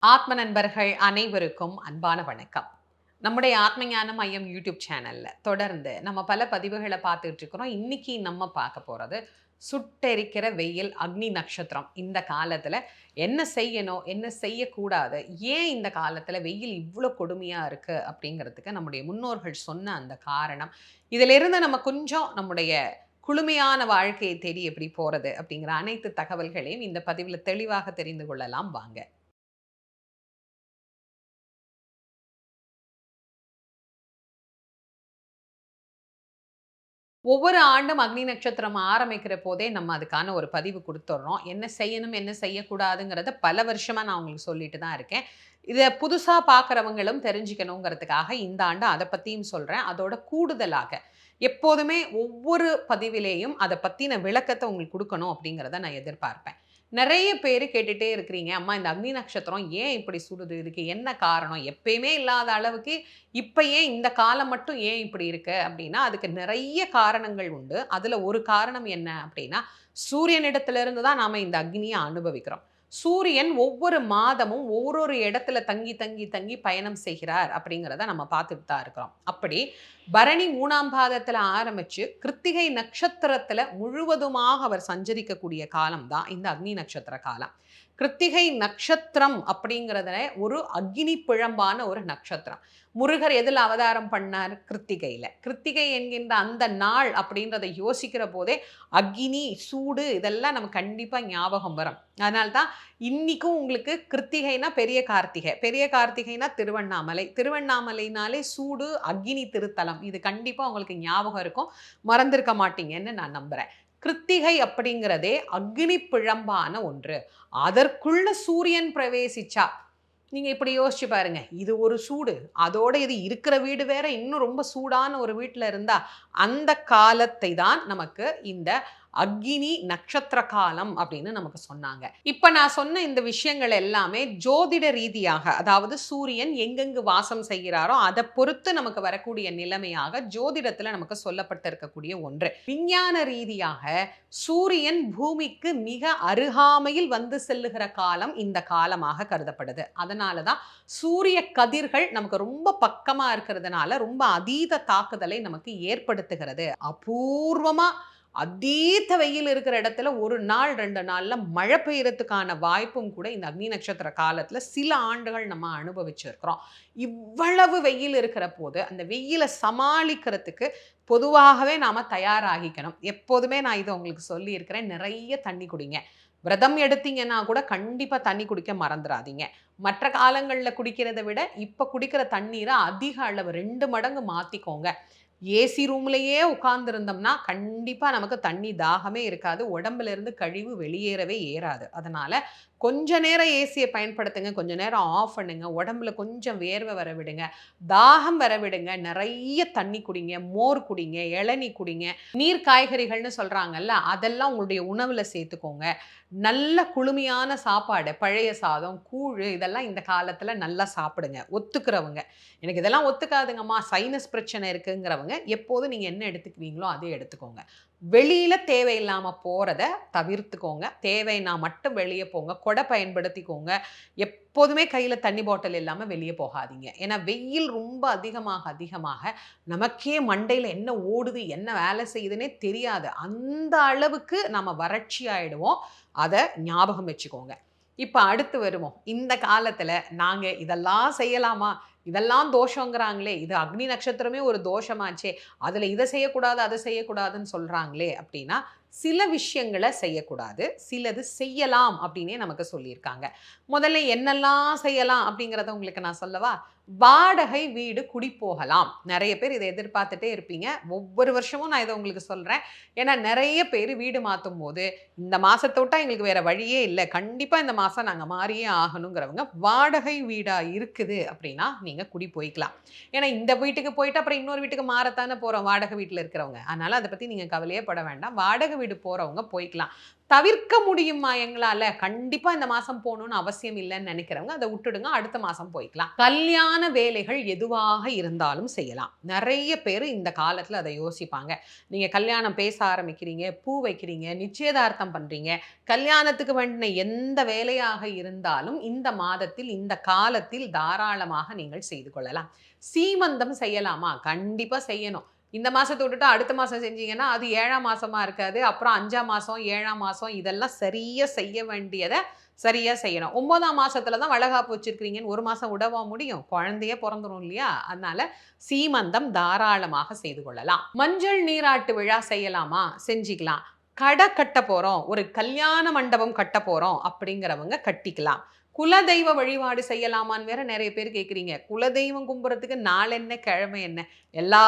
ஆத்ம நண்பர்கள் அனைவருக்கும் அன்பான வணக்கம். நம்முடைய ஆத்ம ஞான மையம் யூடியூப் சேனல்ல தொடர்ந்து நம்ம பல பதிவுகள பார்த்துட்டு இருக்கிறோம். இன்னைக்கு நம்ம பார்க்க போறது சுட்டெரிக்கிற வெயில், அக்னி நட்சத்திரம். இந்த காலத்துல என்ன செய்யணும்? என்ன செய்யக்கூடாது? ஏன் இந்த காலத்துல வெயில் இவ்ளோ கொடுமையா இருக்கு? அப்படிங்கிறதுக்கு நம்முடைய முன்னோர்கள் சொன்ன அந்த காரணம். இதிலிருந்து நம்ம கொஞ்சம் நம்முடைய குளுமையான வாழ்க்கையை தேடி எப்படி போறது? அப்படிங்கிற அனைத்து தகவல்களையும் இந்த பதிவுல தெளிவாக தெரிந்து கொள்ளலாம் வாங்க. ஒவ்வொரு ஆண்டும் அக்னி நட்சத்திரம் ஆரம்பிக்கிற போதே நம்ம அதுக்கான ஒரு பதிவு குடுத்துர்றோம். என்ன செய்யணும், என்ன செய்யக்கூடாதுங்கிறத பல வருஷமா நான் உங்களுக்கு சொல்லிட்டு தான் இருக்கேன். இத புதுசா பார்க்குறவங்களும் தெரிஞ்சுக்கணுங்கிறதுக்காக இந்த ஆண்டு அத பத்தியும் சொல்றேன். அதோட கூடுதலாக எப்போதுமே ஒவ்வொரு பதிவிலேயும் அத பத்தின விளக்கத்த உங்களுக்கு குடுக்கணும் அப்படிங்கிறத நான் எதிர்பார்ப்பேன். நெறைய பேரு கேட்டுட்டே இருக்கிறீங்க, "அம்மா இந்த அக்னி நட்சத்திரம் ஏன் இப்படி சுடுது? இதுக்கு என்ன காரணம்? எப்பயுமே இல்லாத அளவுக்கு இப்ப ஏன் இந்த காலம் மட்டும் ஏன் இப்படி இருக்கு?" அப்படின்னா, அதுக்கு நெறைய காரணங்கள் உண்டு. அதுல ஒரு காரணம் என்ன அப்படின்னா, சூரியனிடத்திலிருந்து தான் நாம இந்த அக்னிய அனுபவிக்கிறோம். சூரியன் ஒவ்வொரு மாதமும் ஒரு இடத்துல தங்கி, தங்கி, தங்கி பயணம் செய்கிறார் அப்படிங்கிறத நம்ம பார்த்துட்டு தான் இருக்கிறோம். அப்படி பரணி 3ஆம் பாதத்துல ஆரம்பிச்சு, கிருத்திகை நட்சத்திரத்துல முழுவதுமாக அவர் சஞ்சரிக்கக்கூடிய காலம் தான் இந்த அக்னி நட்சத்திர காலம். கிருத்திகை நட்சத்திரம் அப்படிங்கிறத ஒரு அக்னி பிழம்பான ஒரு நட்சத்திரம். முருகர் எதில அவதாரம் பண்ணார்? கிருத்திகையில. கிருத்திகை என்கின்ற அந்த நாள் அப்படின்றத யோசிக்கிற போதே, அக்கினி, சூடு இதெல்லாம் நமக்கு கண்டிப்பா ஞாபகம் வரும். அதனால தான் இன்னிக்கும் உங்களுக்கு கிருத்திகைனா பெரிய கார்த்திகை. பெரிய கார்த்திகைனா திருவண்ணாமலை. திருவண்ணாமலைனாலே சூடு, அக்கினி திருத்தலம். இது கண்டிப்பா உங்களுக்கு ஞாபகம் இருக்கும். மறந்திருக்க மாட்டீங்கன்னு நான் நம்புறேன். கிருத்திகை அப்படிங்கிறதே அக்னி பிழம்பான ஒன்று. அதற்குள்ள சூரியன் பிரவேசிச்சா, நீங்க இப்படி யோசிச்சு பாருங்க. இது ஒரு சூடு. அதோட இது இருக்கிற வீடு வேற இன்னும் ரொம்ப சூடான ஒரு வீட்ல இருந்தா, அந்த காலத்தை தான் நமக்கு இந்த அக்கினி நட்சத்திர காலம் அப்படின்னு நமக்கு சொன்னாங்க. இப்ப நான் சொன்ன இந்த விஷயங்கள் எல்லாமே ஜோதிட ரீதியாக, அதாவது சூரியன் எங்கெங்கு வாசம் செய்கிறாரோ, அத பொறுத்து நமக்கு வரக்கூடிய நிலைமையாக ஜோதிடத்துல நமக்கு சொல்லப்பட்டிருக்கக்கூடிய ஒன்று. விஞ்ஞான ரீதியாக சூரியன் பூமிக்கு மிக அருகாமையில் வந்து செல்லுகிற காலம் இந்த காலமாக கருதப்படுது. அதனால தான் சூரிய கதிர்கள் நமக்கு ரொம்ப பக்கமா இருக்கிறதுனால ரொம்ப அதீத தாக்குதலை நமக்கு ஏற்படுத்துகிறது. அபூர்வமா அதீத வெயில் இருக்கிற இடத்துல 1 நாள் 2 நாள்ல மழை பெய்யறதுக்கான வாய்ப்பும் கூட இந்த அக்னி நட்சத்திர காலத்துல சில ஆண்டுகள் நம்ம அனுபவிச்சிருக்கிறோம். இவ்வளவு வெயில் இருக்கிற போது, அந்த வெயில சமாளிக்கிறதுக்கு பொதுவாகவே நாம தயாராகிக்கணும். எப்போதுமே நான் இத உங்களுக்கு சொல்லியிருக்கிறேன். நிறைய தண்ணி குடிங்க. விரதம் எடுத்தீங்கன்னா கூட கண்டிப்பா தண்ணி குடிக்க மறந்துறாதீங்க. மற்ற காலங்கள்ல குடிக்கிறத விட, இப்ப குடிக்கிற தண்ணீர அதிக அளவு 2 மடங்கு மாத்திக்கோங்க. ஏசி ரூம்லயே உட்கார்ந்திருந்தோம்னா, கண்டிப்பா நமக்கு தண்ணி தாகமே இருக்காது. உடம்புல இருந்து கழிவு வெளியேறவே ஏறாது. அதனால கொஞ்ச நேரம் ஏசிய பயன்படுத்துங்க. கொஞ்ச நேரம் ஆஃப் பண்ணுங்க. உடம்புல கொஞ்சம் வேர்வை வர விடுங்க. தாகம் வர விடுங்க. நெறைய தண்ணி குடிங்க. மோர் குடிங்க. இளநீ குடிங்க. நீர் காய்கறிகள்னு சொல்றாங்கல்ல, அதெல்லாம் உங்களுடைய உணவுல சேர்த்துக்கோங்க. நல்ல குளுமையான சாப்பாடு, பழைய சாதம், கூழு இதெல்லாம் இந்த காலத்துல நல்லா சாப்பிடுங்க. ஒத்துக்கிறவங்க. எனக்கு இதெல்லாம் ஒத்துக்காதுங்கம்மா, சைனஸ் பிரச்சனை இருக்குங்கிறவங்க, எப்போதும் நீங்க என்ன எடுத்துக்குவீங்களோ அதே எடுத்துக்கோங்க. வெளியில தேவையில்லாம போறத தவிர்த்துக்கோங்க. தேவைன்னா மட்டும் வெளிய போங்க. கொடை பயன்படுத்திக்கோங்க. எப்போதுமே கையில தண்ணி பாட்டில் இல்லாம வெளிய போகாதீங்க. ஏன்னா வெயில் ரொம்ப அதிகமாக, அதிகமாக நமக்கே மண்டையில என்ன ஓடுது, என்ன வேலை செய்யுதுன்னே தெரியாது. அந்த அளவுக்கு நம்ம வறட்சி ஆயிடுவோம். அத ஞாபகம் வச்சுக்கோங்க. இப்ப அடுத்து வருவோம். இந்த காலத்துல நாங்க இதெல்லாம் செய்யலாமா? இதெல்லாம் தோஷங்கிறாங்களே! இது அக்னி நட்சத்திரமே ஒரு தோஷமாச்சே! அதுல இத செய்யக்கூடாது, அத செய்யக்கூடாதுன்னு சொல்றாங்களே! அப்டின்னா, சில விஷயங்கள செய்யக்கூடாது. சிலது செய்யலாம் அப்டின்னே நமக்கு சொல்லியிருக்காங்க. முதல்ல என்னெல்லாம் செய்யலாம் அப்டிங்கிறத உங்களுக்கு நான் சொல்லவா? வாடகை வீடு குடிபோகலாம். நெறைய பேர் இத எதிர்பார்த்துட்டே இருப்பீங்க. ஒவ்வொரு வருஷமும் நான் இத உங்களுக்கு சொல்றேன். ஏன்னா நெறைய பேரு வீடு மாத்தும்போது, இந்த மாசத்த விட்டா எங்களுக்கு வேற வழியே இல்ல. கண்டிப்பா இந்த மாசம் நாங்க மாறியே ஆகணுங்கிறவங்க, வாடகை வீடா இருக்குது அப்டின்னா, நீங்க குடி போய்க்கலாம். ஏன்னா இந்த வீட்டுக்கு போயிட்டு அப்புறம் இன்னொரு வீட்டுக்கு மாறத்தானே போறோம் வாடகை வீட்ல இருக்கிறவங்க. அதனால அத பத்தி நீங்க கவலையே பட வேண்டாம். வாடகை வீடு போறவங்க போய்க்கலாம். தவிர்க்க முடியுமா எங்களால? கண்டிப்பா இந்த மாசம் போணும்னு அவசியம் இல்லன்னு நினைக்கிறவங்க அத விட்டுடுங்க. அடுத்த மாசம் போய்க்கலாம். கல்யாண வேலைகள் எதுவாக இருந்தாலும் செய்யலாம். நெறைய பேரு இந்த காலத்துல அத யோசிப்பாங்க. நீங்க கல்யாணம் பேச ஆரம்பிக்கிறீங்க, பூ வைக்கிறீங்க, நிச்சயதார்த்தம் பண்றீங்க. கல்யாணத்துக்கு வேண்டின எந்த வேலையாக இருந்தாலும் இந்த மாதத்தில், இந்த காலத்தில் தாராளமாக நீங்கள் செய்து கொள்ளலாம். சீமந்தம் செய்யலாமா? கண்டிப்பா செய்யணும். இந்த மாசத்த விட்டுட்டு அடுத்த மாசம் செஞ்சீங்கன்னா, அது 7ஆம் மாசமா இருக்காது. அப்புறம் 5ஆம் மாசம், 7ஆம் மாசம் இதெல்லாம் சரியா செய்ய வேண்டியத சரியா செய்யணும். 9ஆம் மாசத்துல தான் வளகாப்பு வச்சிருக்கிறீங்கன்னு 1 மாசம் விடவா முடியும்? குழந்தையே பொறந்துரும் இல்லையா? அதனால சீமந்தம் தாராளமாக செய்து கொள்ளலாம். மஞ்சள் நீராட்டு விழா செய்யலாமா? செஞ்சுக்கலாம். கடை கட்டப் போறோம், ஒரு கல்யாண மண்டபம் கட்டப் போறோம் அப்படிங்கிறவங்க கட்டிக்கலாம். குலதெய்வ வழிபாடு செய்யலாமான்னு வேற நெறைய பேர் கேட்குறீங்க. குலதெய்வம் கும்புறதுக்கு நாள் என்ன, கிழமை என்ன? எல்லா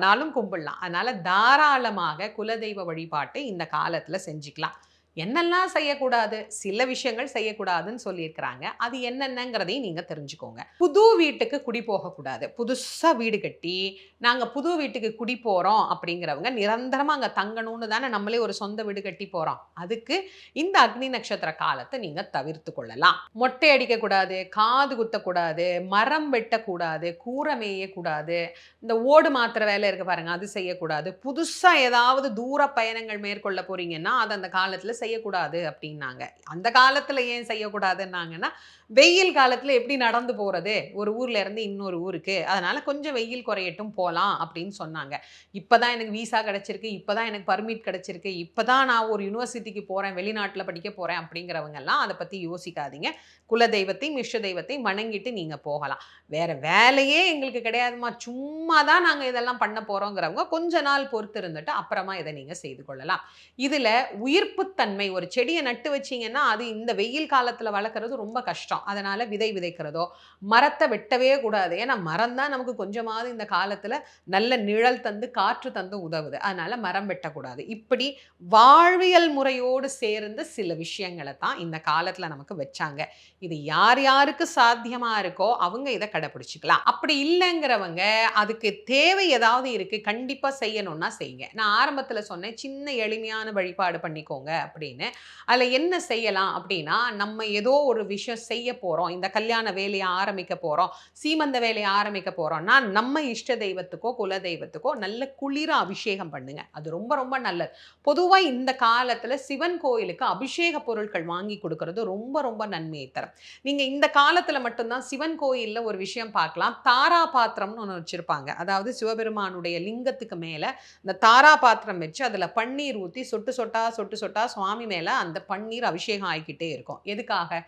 நாளும் கும்பிடலாம். அதனால தாராளமாக குலதெய்வ வழிபாட்டை இந்த காலத்துல செஞ்சுக்கலாம். என்னெல்லாம் செய்யக்கூடாது? சில விஷயங்கள் செய்யக்கூடாதுன்னு சொல்லியிருக்கிறாங்க. அது என்னென்னங்கிறதையும் நீங்க தெரிஞ்சுக்கோங்க. புது வீட்டுக்கு குடி போகக்கூடாது. புதுசா வீடு கட்டி, நாங்க புது வீட்டுக்கு குடி போறோம் அப்படிங்கிறவங்க நிரந்தரமா அங்க தங்கணும்னு தானே நம்மளே ஒரு சொந்த வீடு கட்டி போறோம். அதுக்கு இந்த அக்னி நட்சத்திர காலத்த நீங்க தவிர்த்து கொள்ளலாம். மொட்டை அடிக்கக்கூடாது, காது குத்தக்கூடாது, மரம் வெட்டக்கூடாது, கூரை மேயக்கூடாது, இந்த ஓடு மாத்துற வேலை இருக்கு பாருங்க, அது செய்யக்கூடாது. புதுசா ஏதாவது தூர பயணங்கள் மேற்கொள்ள போறீங்கன்னா, அது அந்த காலத்துல செய்யக்கூடாது அப்படின்னாங்க. அந்த காலத்துல ஏன் செய்யக்கூடாதுன்னாங்கன்னா, வெயில் காலத்துல எப்படி நடந்து போறது? ஒரு ஊர்ல இருந்து இன்னொரு ஊருக்கு. அதனால கொஞ்சம் வெயில் குறையட்டும் போலாம் அப்படின்னு சொன்னாங்க. இப்பதான் எனக்கு விசா கிடைச்சிருக்கு. இப்பதான் எனக்கு பர்மிட் கிடைச்சிருக்கு. இப்பதான் நான் ஒரு யுனிவர்சிட்டிக்கு போறேன். வெளிநாட்டுல படிக்க போறேன் அப்படிங்கிறவங்க எல்லாம் அத பத்தி யோசிக்காதீங்க. குல தெய்வத்தையும், இஷ்ட தெய்வத்தையும் வணங்கிட்டு நீங்க போகலாம். வேற வேலையே எங்களுக்கு கிடையாதும்மா. சும்மா தான் நாங்க இதெல்லாம் பண்ண போறோங்கிறவங்க கொஞ்ச நாள் பொறுத்து இருந்துட்டு அப்புறமா இத நீங்க செய்து கொள்ளலாம். இதுல உயிர்ப்புத்தன்மை ஒரு செடிய நட்டு வச்சீங்கன்னா, அது இந்த வெயில் காலத்துல வளர்க்கறது ரொம்ப கஷ்டம். அதனால விதை விதைக்கிறதோ, மரத்த வெட்டவே கூடாது. ஏன்னா மரம் தான் நமக்கு கொஞ்சமாவது இந்த காலத்துல நல்ல நிழல் தந்து, காற்று தந்து உதவுது. அதனால மரம் வெட்டக்கூடாது. இப்படி வாழ்வியல் முறையோடு சேர்ந்த சில விஷயங்கள தான் இந்த காலத்துல நமக்கு வச்சாங்க. இது யார் யாருக்கு சாத்தியமா இருக்கோ, அவங்க இத கடைபிடிச்சுக்கலாம். அப்படி இல்லங்கிறவங்க, அதுக்கு தேவை ஏதாவது இருக்கு, கண்டிப்பா செய்யணும்னா செய்யுங்க. நான் ஆரம்பத்துல சொன்னேன், சின்ன எளிமையான வழிபாடு பண்ணிக்கோங்க அப்படின்னு. அதுல என்ன செய்யலாம் அப்படின்னா, நம்ம ஏதோ ஒரு விஷயம் செய்ய போறோம். இந்த கல்யாண வேலைய ஆரம்பிக்க போறோம். சீமந்த வேலைய ஆரம்பிக்க போறோம்னா, நம்ம இஷ்ட தெய்வத்துக்கோ, குல தெய்வத்துக்கோ நல்ல குளிர அபிஷேகம் பண்ணுங்க. அது ரொம்ப ரொம்ப நல்லது. பொதுவா இந்த காலத்துல சிவன் கோயிலுக்கு அபிஷேக பொருட்கள் வாங்கி குடுக்குறது ரொம்ப ரொம்ப நன்மையை தரும். நீங்க இந்த காலத்துல மட்டும் தான் சிவன் கோயில்ல ஒரு விஷயம் பார்க்கலாம். தாரா பாத்திரம்னு ஒண்ணு வச்சிருப்பாங்க. அதாவது சிவபெருமானுடைய லிங்கத்துக்கு மேல இந்த தாரா பாத்திரம் வச்சு அதுல பன்னீர் ஊத்தி சொட்டு சொட்டா, சொட்டு சொட்டா சுவாமி மேல அந்த பன்னீர் அபிஷேகம் ஆயிக்கிட்டே இருக்கும். எதுக்காக?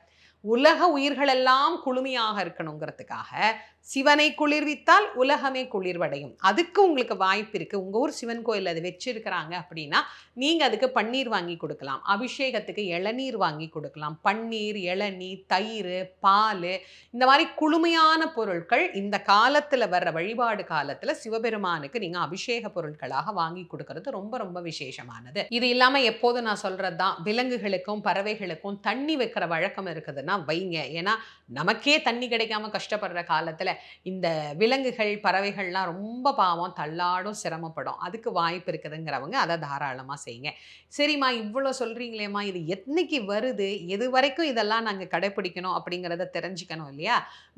உலக உயிர்களெல்லாம் குளுமையாக இருக்கணுங்கிறதுக்காக, சிவனை குளிர்வித்தால் உலகமே குளிர்வடையும். அதுக்கு உங்களுக்கு வாய்ப்பு இருக்கு. உங்க ஊர் சிவன் கோயில்ல அது வச்சிருக்கிறாங்க அப்படின்னா, நீங்க அதுக்கு பன்னீர் வாங்கி குடுக்கலாம். அபிஷேகத்துக்கு இளநீர் வாங்கி குடுக்கலாம். பன்னீர், இளநீர், தயிரு, பாலு இந்த மாரி குளுமையான பொருட்கள் இந்த காலத்துல வர்ற வழிபாடு காலத்துல சிவபெருமானுக்கு நீங்க அபிஷேக பொருட்களாக வாங்கி குடுக்கறது ரொம்ப ரொம்ப விசேஷமானது. இது இல்லாம எப்போதும் நான் சொல்றது தான், விலங்குகளுக்கும், பறவைகளுக்கும் தண்ணி வைக்கிற வழக்கம் இருக்குதுன்னா வைங்க. ஏன்னா, நமக்கே தண்ணி கிடைக்காம கஷ்டப்படுற காலத்துல இந்த விலங்குகள், பறவைகள்லாம் ரொம்ப பாவம் தள்ளாடும், சிரமப்படும். அதுக்கு வாய்ப்பு இருக்குதுங்கிறவங்க அத தாராளமா செய்யுங்க. சரிம்மா இவ்ளோ சொல்றீங்களேம்மா, இது என்னைக்கு வருது? எதுவரைக்கும் இதெல்லாம் நாங்க கடைப்பிடிக்கணும் அப்படிங்கிறத தெரிஞ்சுக்கணும் இல்லையா?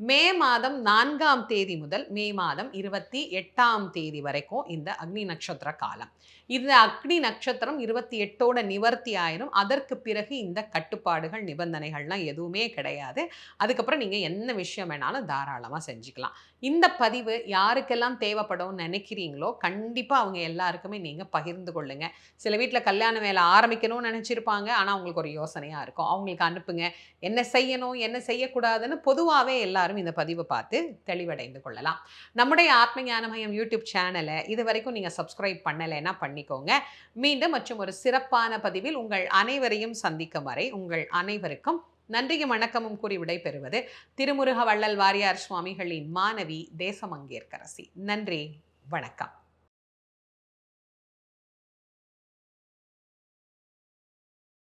மே மாதம் 4ஆம் தேதி முதல் மே மாதம் 28ஆம் தேதி வரைக்கும் இந்த அக்னி நட்சத்திர காலம். இந்த அக்னி நட்சத்திரம் 28ஓட நிவர்த்தி ஆயிரும். அதற்கு பிறகு இந்த கட்டுப்பாடுகள், நிபந்தனைகள்லாம் எதுவுமே கிடையாது. அதுக்கப்புறம் நீங்க என்ன விஷயம் வேணாலும் தாராளமா செஞ்சுக்கலாம். இந்த பதிவு யாருக்கெல்லாம் தேவைப்படும்னு நினைக்கிறீங்களோ, கண்டிப்பா அவங்க எல்லாருக்குமே நீங்க பகிர்ந்து கொள்ளுங்க. சில வீட்ல கல்யாண வேலை ஆரம்பிக்கணும்னு நினைச்சிருப்பாங்க. ஆனா, அவங்களுக்கு ஒரு யோசனையா இருக்கும். அவங்களுக்கு அனுப்புங்க. என்ன செய்யணும், என்ன செய்யக்கூடாதுன்னு பொதுவாவே எல்லாரும் இந்த பதிவ பார்த்து தெளிவடைந்து கொள்ளலாம். நம்முடைய ஆத்ம ஞானமயம் யூடியூப் சேனல இதுவரைக்கும் நீங்க சப்ஸ்கிரைப் பண்ணலைன்னா பண்ணிக்கோங்க. மீண்டும் மற்றும் ஒரு சிறப்பான பதிவில் உங்கள் அனைவரையும் சந்திக்கும் வரை உங்கள் அனைவருக்கும் நன்றியும் வணக்கமும் கூறி விடைபெறுவது திருமுருக வள்ளல் வாரியார் சுவாமிகளின் மாணவி தேசமங்கேற்கரசி. நன்றி, வணக்கம்.